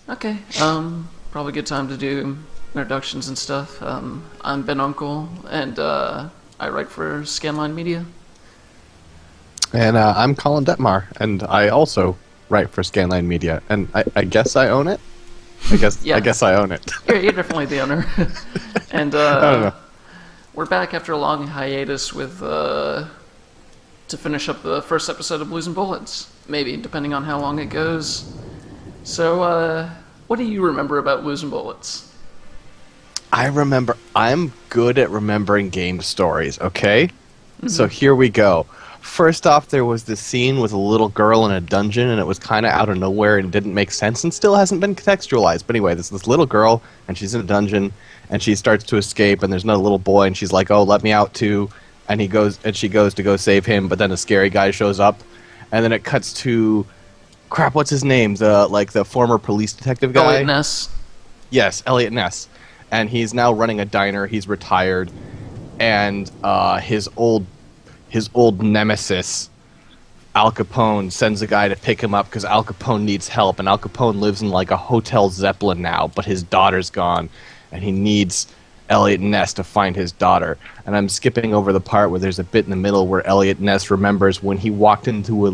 Okay. Probably a good time to do introductions and stuff. I'm Ben Uncle, and I write for Scanline Media. And I'm Colin Detmar, and I also write for Scanline Media, and I guess I own it. I guess I Yeah, guess I own it. you're definitely the owner. And I don't know. we're back after a long hiatus with to finish up the first episode of Blues and Bullets. Maybe, depending on how long it goes. So, what do you remember about Blues and Bullets? I remember. I'm good at remembering game stories. Okay, so here we go. First off, there was this scene with a little girl in a dungeon, and it was kind of out of nowhere and didn't make sense, and still hasn't been contextualized. But anyway, there's this little girl, and she's in a dungeon, and she starts to escape, and there's another little boy, and she's like, "Oh, let me out too," and she goes to go save him, but then a scary guy shows up, and then it cuts to, crap, what's his name? The former police detective guy. Elliot Ness. Yes, Elliot Ness, and he's now running a diner. He's retired, and his old nemesis, Al Capone, sends a guy to pick him up because Al Capone needs help, and Al Capone lives in like a Hotel Zeppelin now, but his daughter's gone, and he needs Elliot Ness to find his daughter. And I'm skipping over the part where there's a bit in the middle where Elliot Ness remembers when he walked into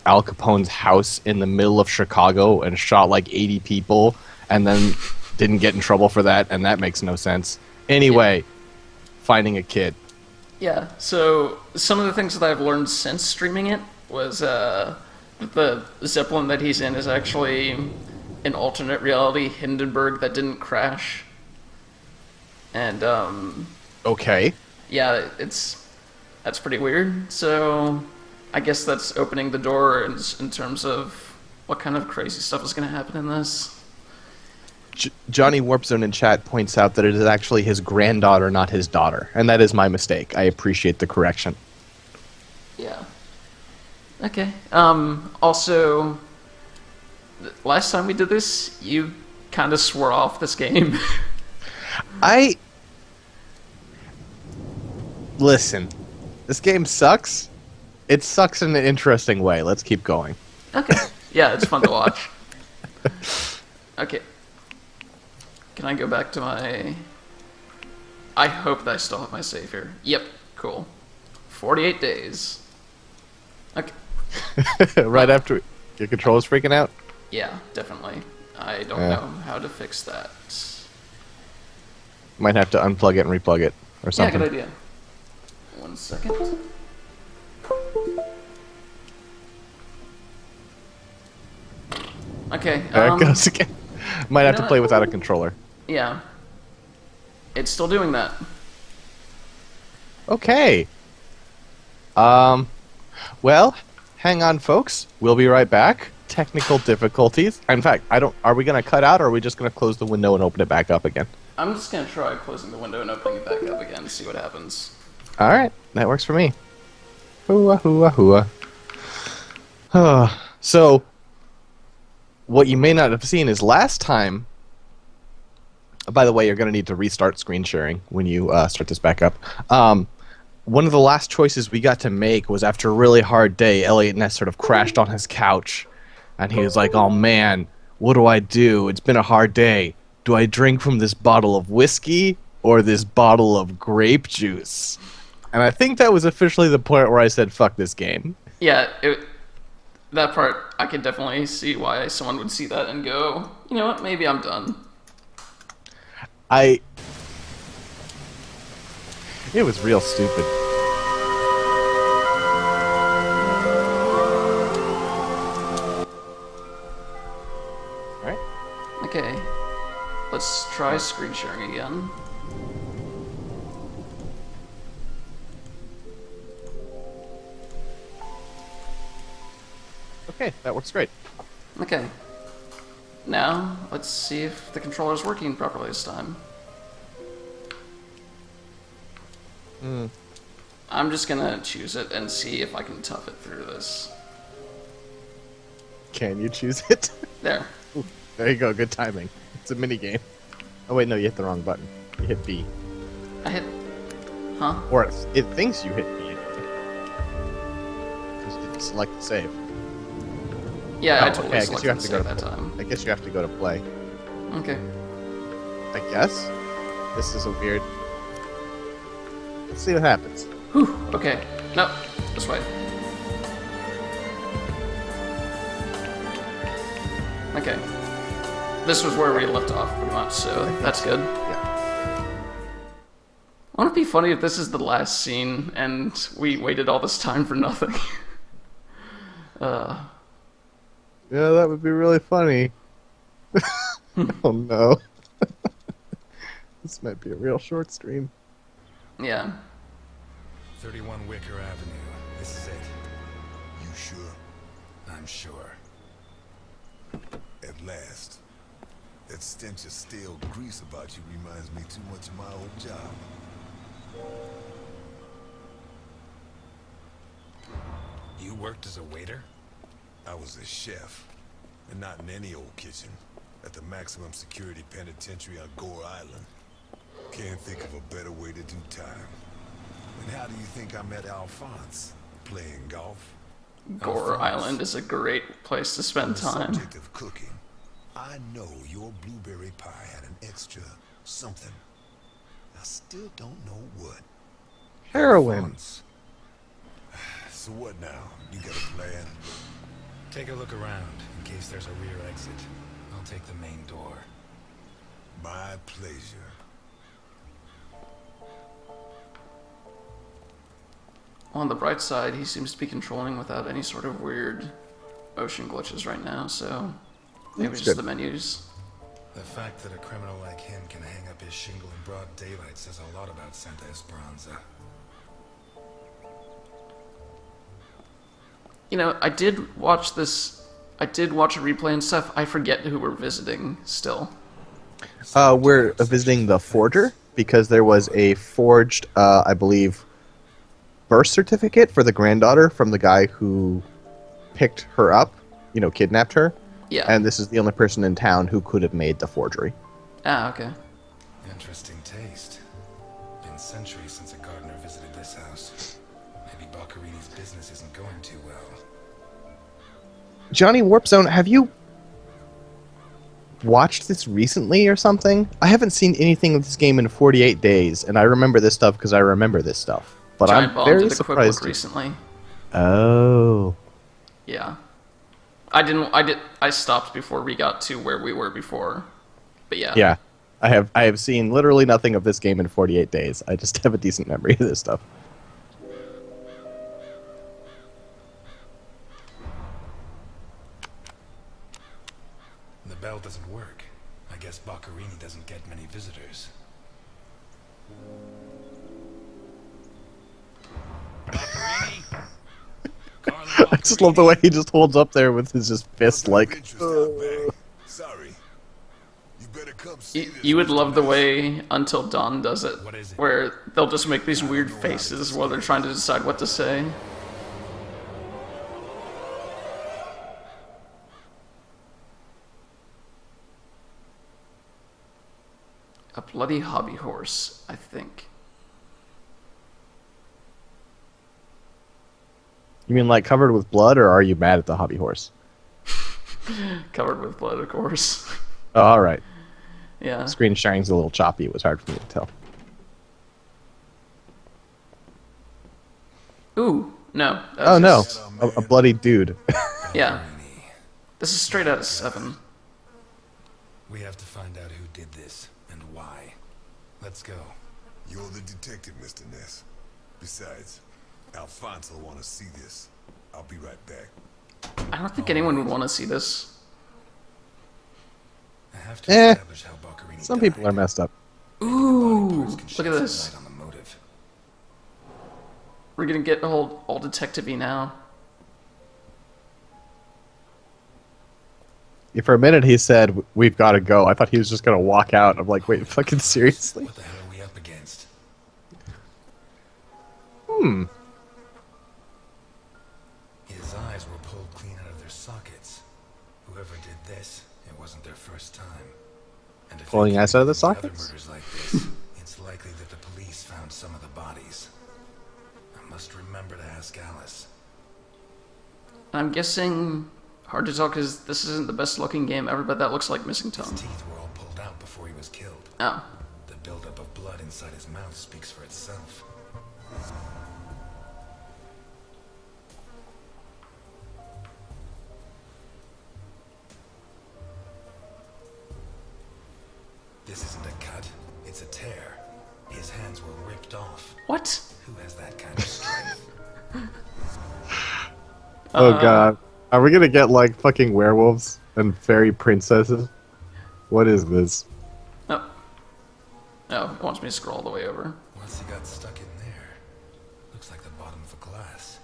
Al Capone's house in the middle of Chicago and shot like 80 people, and then didn't get in trouble for that, and that makes no sense. Anyway, finding a kid. Yeah, so some of the things that I've learned since streaming it was the Zeppelin that he's in is actually an alternate reality Hindenburg that didn't crash. And Okay. yeah, that's pretty weird. So I guess that's opening the door in terms of what kind of crazy stuff is going to happen in this. Johnny Warpzone in chat points out that it is actually his granddaughter, not his daughter. And that is my mistake. I appreciate the correction. Yeah. Okay. Also, last time we did this, you kind of swore off this game. Listen, this game sucks. It sucks in an interesting way. Let's keep going. Okay. Yeah, it's fun to watch. Okay. Can I go back to my... I hope that I still have my save here. Yep, cool. 48 days. Okay. Right after your controller's freaking out? Yeah, definitely. I don't Yeah. know how to fix that. Might have to unplug it and replug it or Yeah, something. good idea. 1 second. Okay, There it goes again. Might have to know play what? without a controller. yeah. It's still doing that. Okay. Well, hang on, folks. We'll be right back. Technical difficulties. In fact, are we going to cut out, or are we just going to close the window and open it back up again? I'm just gonna try closing the window and opening it back up again to see what happens. All right. That works for me. Hooah, hooah, hooah. So, what you may not have seen is last time... By the way, you're going to need to restart screen sharing when you start this back up. One of the last choices we got to make was after a really hard day, Elliot Ness sort of crashed on his couch, and he was like, "Oh man, what do I do? It's been a hard day. Do I drink from this bottle of whiskey or this bottle of grape juice?" And I think that was officially the point where I said, "Fuck this game." Yeah, that part, I can definitely see why someone would see that and go, you know what, maybe I'm done. It was real stupid. Alright. Okay, let's try screen sharing again. Okay, that works great. Okay. Now, let's see if the controller's working properly this time. I'm just gonna choose it and see if I can tough it through this. Can you choose it? There. Ooh, there you go, good timing. It's a mini game. Oh wait, no, you hit the wrong button. You hit B. I hit... Huh? Or it thinks you hit B. Because it didn't select the save. Yeah, I Oh, totally okay, I guess you selected have the to go save to that play. time. I guess you have to go to play. Okay. I guess? This is a weird... Let's see what happens. Whew, okay. No, this way. Okay. This was where we left off, pretty much, so that's good. Yeah. Wouldn't it be funny if this is the last scene and we waited all this time for nothing? Yeah, that would be really funny. Oh no. This might be a real short stream. Yeah. 31 Wicker Avenue. This is it. You sure? I'm sure. At last. That stench of stale grease about you reminds me too much of my old job. You worked as a waiter? I was a chef. And not in any old kitchen. At the maximum security penitentiary on Gore Island. Can't think of a better way to do time. And how do you think I met Alphonse? Playing golf? Gore Alphonse. Island is a great place to spend On the time. subject of cooking, I know your blueberry pie had an extra something. I still don't know what. Heroin. Alphonse. So what now? You got a plan? Take a look around, in case there's a rear exit. I'll take the main door. My pleasure. On the bright side, he seems to be controlling without any sort of weird motion glitches right now, so maybe That's just good. the menus. The fact that a criminal like him can hang up his shingle in broad daylight says a lot about Santa Esperanza. You know, I did watch a replay and stuff. I forget who we're visiting still. We're visiting the forger because there was a forged, I believe, birth certificate for the granddaughter from the guy who picked her up, kidnapped her. Yeah. And this is the only person in town who could have made the forgery. Ah, okay. Interesting taste. Been centuries since a gardener visited this house. Maybe Boccarini's business isn't going too well. Johnny Warpzone, have you watched this recently or something? I haven't seen anything of this game in 48 days, and I remember this stuff because I remember this stuff. But Giant I'm Bomb very did a quick surprised. look recently. Oh. Yeah. I stopped before we got to where we were before. But yeah. Yeah. I have seen literally nothing of this game in 48 days. I just have a decent memory of this stuff. The bell doesn't work. I guess Boccarini doesn't get many visitors. Boccarini? I just love the way he just holds up there with his just fist like... Interest out back. Sorry. You better come see this. You would love the way Until Dawn does it, What is it? where they'll just make these weird faces while they're trying to decide what to say. A bloody hobby horse, I think. You mean like covered with blood, or are you mad at the hobby horse? Covered with blood, of course. Oh, all right. Yeah. Screen sharing's a little choppy. It was hard for me to tell. Ooh, no. that's Oh, no. just- A bloody dude. Yeah. This is straight out of 7. We have to find out who did this and why. Let's go. You're the detective, Mr. Ness. Besides, Alphonse will want to see this. I'll be right back. I don't think anyone would want to see this. I have to Eh. establish how Boccarini Some died. people are messed up. Ooh, Body parts can look shed at some this. light on the motive. We're gonna get all detective-y now. For a minute, he said, "We've got to go." I thought he was just gonna walk out. I'm like, wait, fucking seriously? What the hell are we up against? His eyes were pulled clean out of their sockets. Whoever did this, it wasn't their first time. And if Pulling they eyes out of the committed any sockets? Other murders like this, it's likely that the police found some of the bodies. I must remember to ask Alice. I'm guessing Hard to tell because this isn't the best looking game ever, but that looks like missing His tongue. teeth were all pulled out before he was killed. Oh. The buildup of blood inside his mouth speaks for itself. This isn't a cut, it's a tear. His hands were ripped off. What? Who has that kind of strength? Oh god. Are we gonna get like fucking werewolves and fairy princesses? What is this? Oh. Oh, it wants me to scroll all the way over. Once he got stuck in there, looks like the bottom of a glass.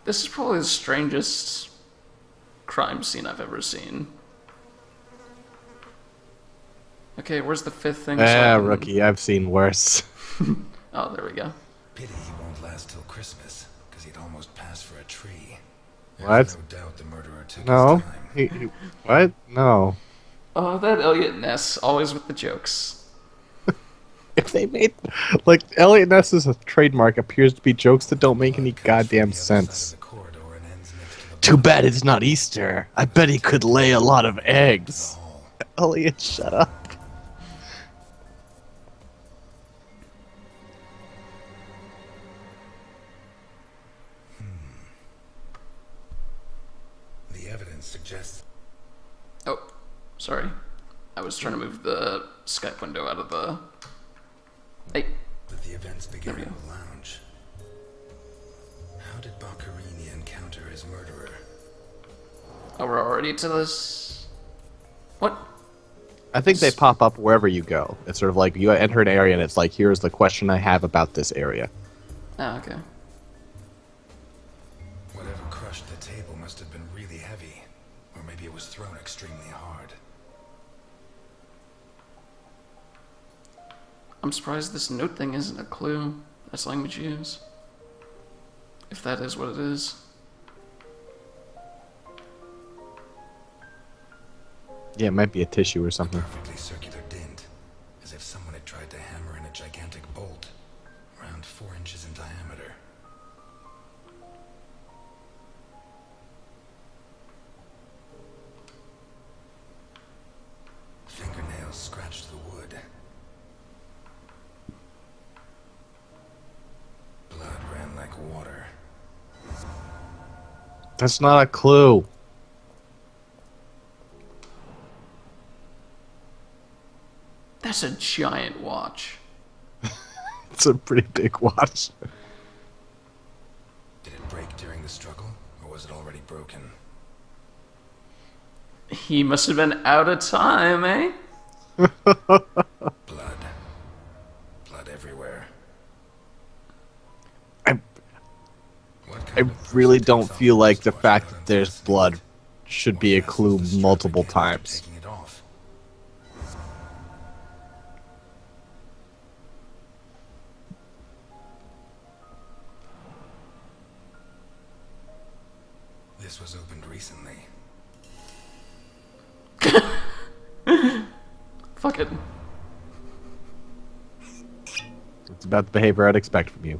This is probably the strangest crime scene I've ever seen. Okay, where's the fifth thing? Rookie, I've seen worse. Oh, there we go. Pity he won't last till Christmas, because he'd almost pass for a tree. What? There's no doubt the murderer took No. his time. What? No. Oh, that Elliot Ness, always with the jokes. If they made like Elliot Ness's trademark appears to be jokes that don't make any Blood comes from goddamn the other side of sense. the corridor and ends next to the Too bad it's not Easter. I bet he could lay a lot of eggs. hall. Elliot, shut up. The evidence suggests Oh, sorry. I was trying to move the Skype window out of the... Hey. that the events began There we in go. the lounge. How did Boccherini encounter his murderer? Oh, we're already to this... What? I think they pop up wherever you go. It's sort of like you enter an area and it's like, here's the question I have about this area. Oh, okay. Whatever crushed the table must have been really heavy, or maybe it was thrown extremely hard. I'm surprised this note thing isn't a clue. That's language use. If that is what it is. Yeah, it might be a tissue or something. Perfectly circular dent, as if someone had tried to hammer in a gigantic bolt, around 4 inches in diameter. Fingernails scratched the wood. Blood ran like water. That's not a clue. That's a giant watch. It's a pretty big watch. Did it break during the struggle, or was it already broken? He must have been out of time, eh? Blood. Blood everywhere. I What I kind of really person don't takes off feel the like the wristwatch fact without that there's unfastening blood it? should be a Or fastens clue the strap multiple again after times. taking it off. This was opened recently. Fuck it. It's about the behavior I'd expect from you.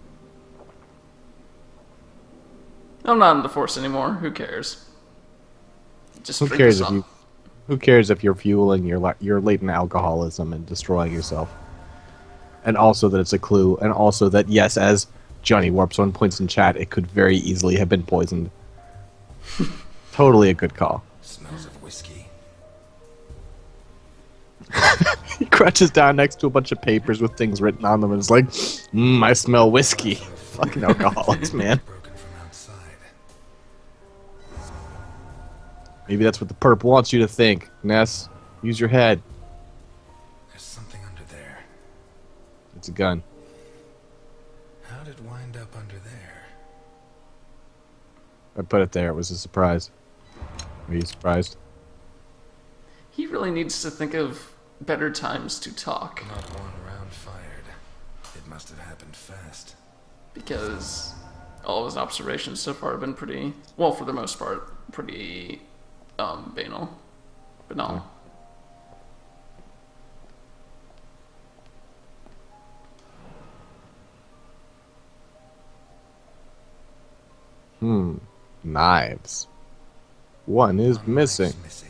I'm not in the Force anymore. Who cares? Just Who drink cares this if up. you? Who cares if you're fueling your latent alcoholism and destroying yourself? And also that it's a clue, and also that yes, as Johnny Warpzone points in chat, it could very easily have been poisoned. Totally a good call. Smells of whiskey. He crouches down next to a bunch of papers with things written on them and is like, I smell whiskey. Fucking alcoholics, man. Broken from outside. Maybe that's what the perp wants you to think. Ness, use your head. There's something under there. It's a gun. How'd it wind up under there? I put it there. It was a surprise. Are you surprised? He really needs to think of better times to talk. Not one round fired. It must have happened fast. Because all of his observations so far have been pretty, well, for the most part, pretty banal. Banal. Knives. One is One missing. knife's missing.